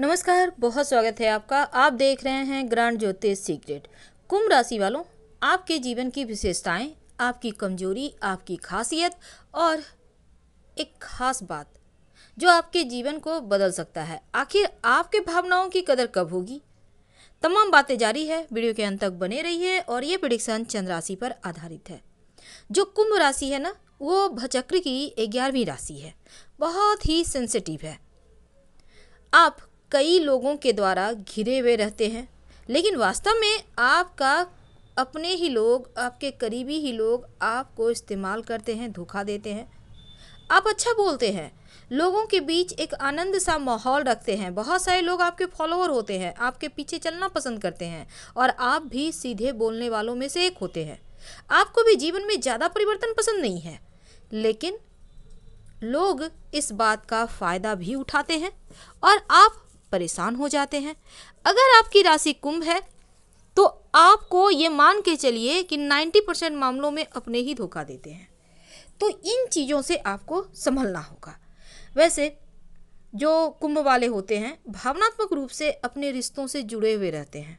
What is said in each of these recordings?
नमस्कार, बहुत स्वागत है आपका। आप देख रहे हैं ग्रांड ज्योतिष सीक्रेट। कुंभ राशि वालों, आपके जीवन की विशेषताएं, आपकी कमजोरी, आपकी खासियत और एक खास बात जो आपके जीवन को बदल सकता है। आखिर आपके भावनाओं की कदर कब होगी? तमाम बातें जारी है, वीडियो के अंत तक बने रहिए। और ये प्रेडिक्शन चंद्र राशि पर आधारित है। जो कुंभ राशि है ना, वो भचक्र की 11वीं राशि है, बहुत ही सेंसिटिव है। आप कई लोगों के द्वारा घिरे हुए रहते हैं, लेकिन वास्तव में आपका अपने ही लोग, आपके करीबी ही लोग आपको इस्तेमाल करते हैं, धोखा देते हैं। आप अच्छा बोलते हैं, लोगों के बीच एक आनंद सा माहौल रखते हैं, बहुत सारे लोग आपके फॉलोअर होते हैं, आपके पीछे चलना पसंद करते हैं और आप भी सीधे बोलने वालों में से एक होते हैं। आपको भी जीवन में ज़्यादा परिवर्तन पसंद नहीं है, लेकिन लोग इस बात का फ़ायदा भी उठाते हैं और आप परेशान हो जाते हैं। अगर आपकी राशि कुंभ है तो आपको ये मान के चलिए कि 90% मामलों में अपने ही धोखा देते हैं। तो इन चीज़ों से आपको संभलना होगा। वैसे जो कुंभ वाले होते हैं, भावनात्मक रूप से अपने रिश्तों से जुड़े हुए रहते हैं।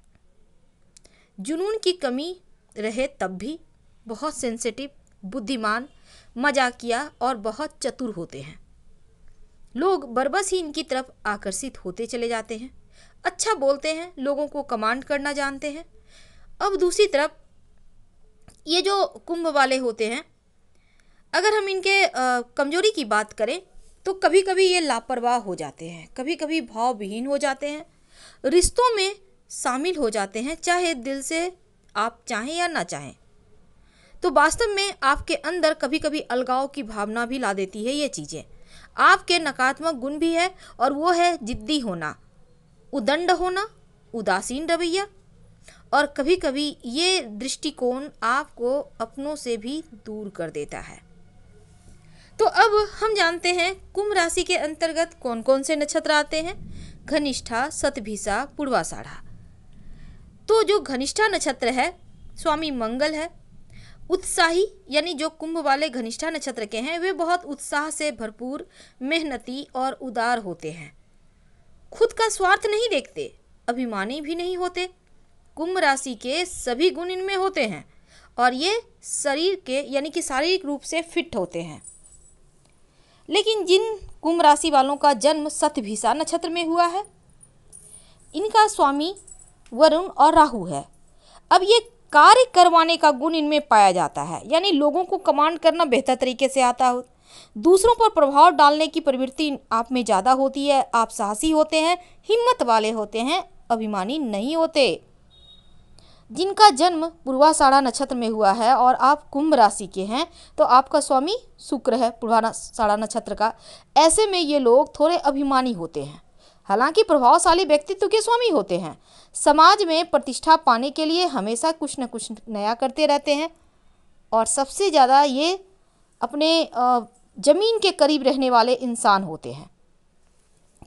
जुनून की कमी रहे तब भी बहुत सेंसिटिव, बुद्धिमान, मजाकिया और बहुत चतुर होते हैं। लोग बरबस ही इनकी तरफ आकर्षित होते चले जाते हैं। अच्छा बोलते हैं, लोगों को कमांड करना जानते हैं। अब दूसरी तरफ ये जो कुंभ वाले होते हैं, अगर हम इनके कमजोरी की बात करें तो कभी कभी ये लापरवाह हो जाते हैं, कभी कभी भावविहीन हो जाते हैं, रिश्तों में शामिल हो जाते हैं, चाहे दिल से आप चाहें या ना चाहें। तो वास्तव में आपके अंदर कभी कभी अलगाव की भावना भी ला देती है ये चीज़ें। आपके नकारात्मक गुण भी है और वो है जिद्दी होना, उदंड होना, उदासीन रवैया, और कभी कभी ये दृष्टिकोण आपको अपनों से भी दूर कर देता है। तो अब हम जानते हैं कुंभ राशि के अंतर्गत कौन कौन से नक्षत्र आते हैं। घनिष्ठा, शतभिषा, पूर्वाषाढ़ा। तो जो घनिष्ठा नक्षत्र है, स्वामी मंगल है। उत्साही, यानी जो कुंभ वाले घनिष्ठा नक्षत्र के हैं, वे बहुत उत्साह से भरपूर, मेहनती और उदार होते हैं। खुद का स्वार्थ नहीं देखते, अभिमानी भी नहीं होते। कुंभ राशि के सभी गुण इनमें होते हैं और ये शरीर के यानी कि शारीरिक रूप से फिट होते हैं। लेकिन जिन कुंभ राशि वालों का जन्म शतभिषा नक्षत्र में हुआ है, इनका स्वामी वरुण और राहु है। अब ये कार्य करवाने का गुण इनमें पाया जाता है, यानी लोगों को कमांड करना बेहतर तरीके से आता हो। दूसरों पर प्रभाव डालने की प्रवृत्ति आप में ज़्यादा होती है। आप साहसी होते हैं, हिम्मत वाले होते हैं, अभिमानी नहीं होते। जिनका जन्म पूर्वाषाढ़ा नक्षत्र में हुआ है और आप कुंभ राशि के हैं, तो आपका स्वामी शुक्र है पूर्वाषाढ़ा नक्षत्र का। ऐसे में ये लोग थोड़े अभिमानी होते हैं, हालांकि प्रभावशाली व्यक्तित्व के स्वामी होते हैं। समाज में प्रतिष्ठा पाने के लिए हमेशा कुछ न कुछ नया करते रहते हैं और सबसे ज़्यादा ये अपने जमीन के करीब रहने वाले इंसान होते हैं।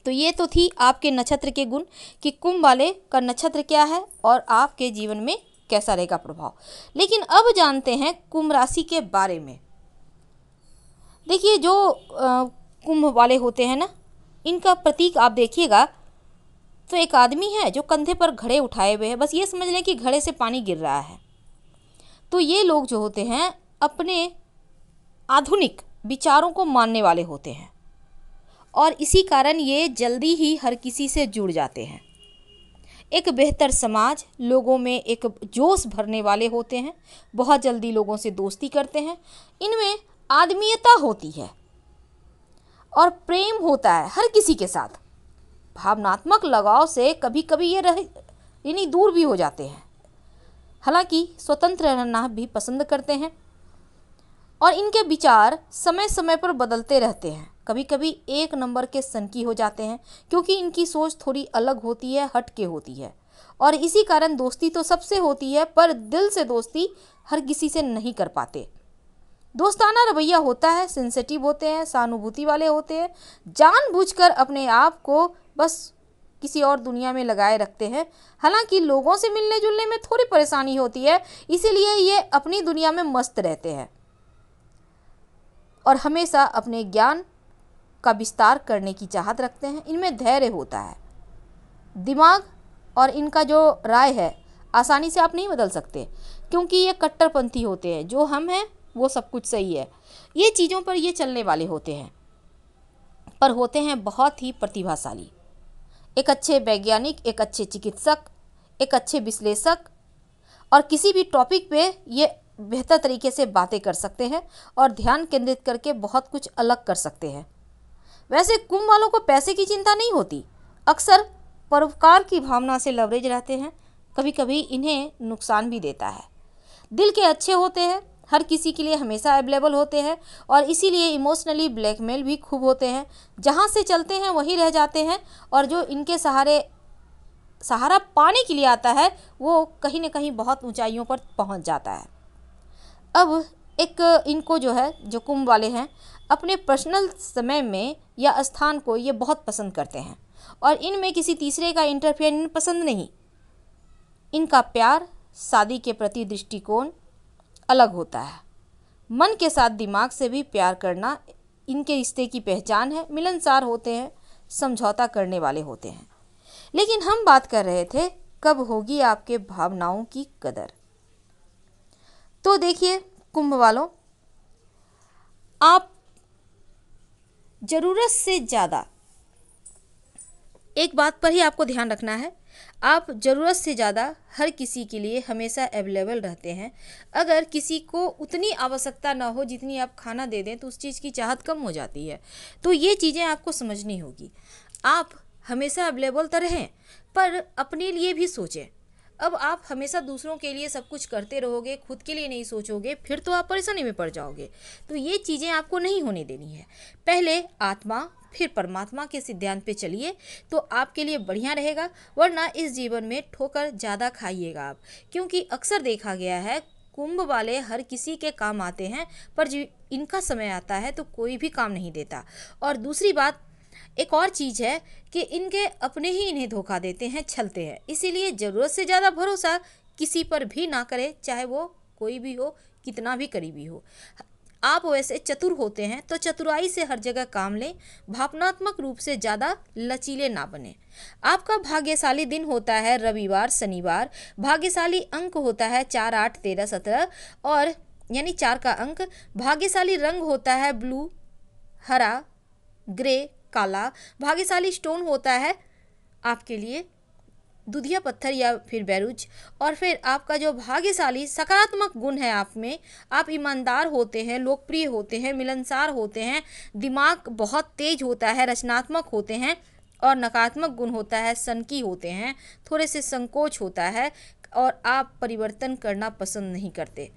तो ये तो थी आपके नक्षत्र के गुण कि कुंभ वाले का नक्षत्र क्या है और आपके जीवन में कैसा रहेगा प्रभाव। लेकिन अब जानते हैं कुंभ राशि के बारे में। देखिए, जो कुंभ वाले होते हैं ना, इनका प्रतीक आप देखिएगा तो एक आदमी है जो कंधे पर घड़े उठाए हुए है। बस ये समझ लें कि घड़े से पानी गिर रहा है। तो ये लोग जो होते हैं अपने आधुनिक विचारों को मानने वाले होते हैं और इसी कारण ये जल्दी ही हर किसी से जुड़ जाते हैं। एक बेहतर समाज, लोगों में एक जोश भरने वाले होते हैं, बहुत जल्दी लोगों से दोस्ती करते हैं। इनमें आदमीयता होती है और प्रेम होता है हर किसी के साथ। भावनात्मक लगाव से कभी कभी ये यानी दूर भी हो जाते हैं, हालांकि स्वतंत्र रहना भी पसंद करते हैं और इनके विचार समय समय पर बदलते रहते हैं। कभी कभी एक नंबर के सनकी हो जाते हैं क्योंकि इनकी सोच थोड़ी अलग होती है, हट के होती है और इसी कारण दोस्ती तो सबसे होती है, पर दिल से दोस्ती हर किसी से नहीं कर पाते। दोस्ताना रवैया होता है, सेंसिटिव होते हैं, सहानुभूति वाले होते हैं, जानबूझकर अपने आप को बस किसी और दुनिया में लगाए रखते हैं। हालांकि लोगों से मिलने जुलने में थोड़ी परेशानी होती है, इसीलिए ये अपनी दुनिया में मस्त रहते हैं और हमेशा अपने ज्ञान का विस्तार करने की चाहत रखते हैं। इनमें धैर्य होता है, दिमाग और इनका जो राय है आसानी से आप नहीं बदल सकते, क्योंकि ये कट्टरपंथी होते हैं। जो हम हैं वो सब कुछ सही है, ये चीज़ों पर ये चलने वाले होते हैं, पर होते हैं बहुत ही प्रतिभाशाली। एक अच्छे वैज्ञानिक, एक अच्छे चिकित्सक, एक अच्छे विश्लेषक, और किसी भी टॉपिक पे ये बेहतर तरीके से बातें कर सकते हैं और ध्यान केंद्रित करके बहुत कुछ अलग कर सकते हैं। वैसे कुंभ वालों को पैसे की चिंता नहीं होती, अक्सर परोपकार की भावना से लवरेज रहते हैं, कभी कभी इन्हें नुकसान भी देता है। दिल के अच्छे होते हैं, हर किसी के लिए हमेशा अवेलेबल होते हैं, और इसीलिए इमोशनली ब्लैकमेल भी खूब होते हैं। जहाँ से चलते हैं वहीं रह जाते हैं, और जो इनके सहारा पाने के लिए आता है वो कहीं न कहीं बहुत ऊंचाइयों पर पहुंच जाता है। अब एक इनको जो है, जो कुंभ वाले हैं, अपने पर्सनल समय में या स्थान को ये बहुत पसंद करते हैं, और इनमें किसी तीसरे का इंटरफेयर पसंद नहीं। इनका प्यार, शादी के प्रति दृष्टिकोण अलग होता है। मन के साथ दिमाग से भी प्यार करना इनके रिश्ते की पहचान है। मिलनसार होते हैं, समझौता करने वाले होते हैं। लेकिन हम बात कर रहे थे कब होगी आपके भावनाओं की कदर। तो देखिए कुंभ वालों, आप ज़रूरत से ज़्यादा, एक बात पर ही आपको ध्यान रखना है, आप ज़रूरत से ज़्यादा हर किसी के लिए हमेशा अवेलेबल रहते हैं। अगर किसी को उतनी आवश्यकता ना हो जितनी आप खाना दे दें तो उस चीज़ की चाहत कम हो जाती है। तो ये चीज़ें आपको समझनी होगी। आप हमेशा अवेलेबल तो रहें, पर अपने लिए भी सोचें। अब आप हमेशा दूसरों के लिए सब कुछ करते रहोगे, खुद के लिए नहीं सोचोगे, फिर तो आप परेशानी में पड़ जाओगे। तो ये चीज़ें आपको नहीं होने देनी है। पहले आत्मा फिर परमात्मा के सिद्धांत पे चलिए तो आपके लिए बढ़िया रहेगा, वरना इस जीवन में ठोकर ज़्यादा खाइएगा आप। क्योंकि अक्सर देखा गया है कुंभ वाले हर किसी के काम आते हैं, पर जो इनका समय आता है तो कोई भी काम नहीं देता। और दूसरी बात, एक और चीज़ है कि इनके अपने ही इन्हें धोखा देते हैं, छलते हैं। इसीलिए ज़रूरत से ज़्यादा भरोसा किसी पर भी ना करें, चाहे वो कोई भी हो, कितना भी करीबी हो। आप वैसे चतुर होते हैं तो चतुराई से हर जगह काम लें, भावनात्मक रूप से ज़्यादा लचीले ना बने। आपका भाग्यशाली दिन होता है रविवार, शनिवार। भाग्यशाली अंक होता है 4, 8, 13, 17 और यानी 4 का अंक। भाग्यशाली रंग होता है ब्लू, हरा, ग्रे, काला। भाग्यशाली स्टोन होता है आपके लिए दुधिया पत्थर या फिर बैरूज। और फिर आपका जो भाग्यशाली सकारात्मक गुण है आप में, आप ईमानदार होते हैं, लोकप्रिय होते हैं, मिलनसार होते हैं, दिमाग बहुत तेज होता है, रचनात्मक होते हैं। और नकारात्मक गुण होता है सनकी होते हैं, थोड़े से संकोच होता है, और आप परिवर्तन करना पसंद नहीं करते।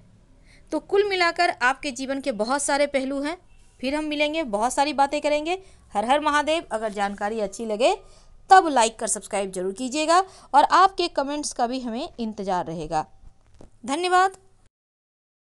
तो कुल मिलाकर आपके जीवन के बहुत सारे पहलू हैं। फिर हम मिलेंगे, बहुत सारी बातें करेंगे। हर हर महादेव। अगर जानकारी अच्छी लगे तब लाइक कर सब्सक्राइब जरूर कीजिएगा, और आपके कमेंट्स का भी हमें इंतज़ार रहेगा। धन्यवाद।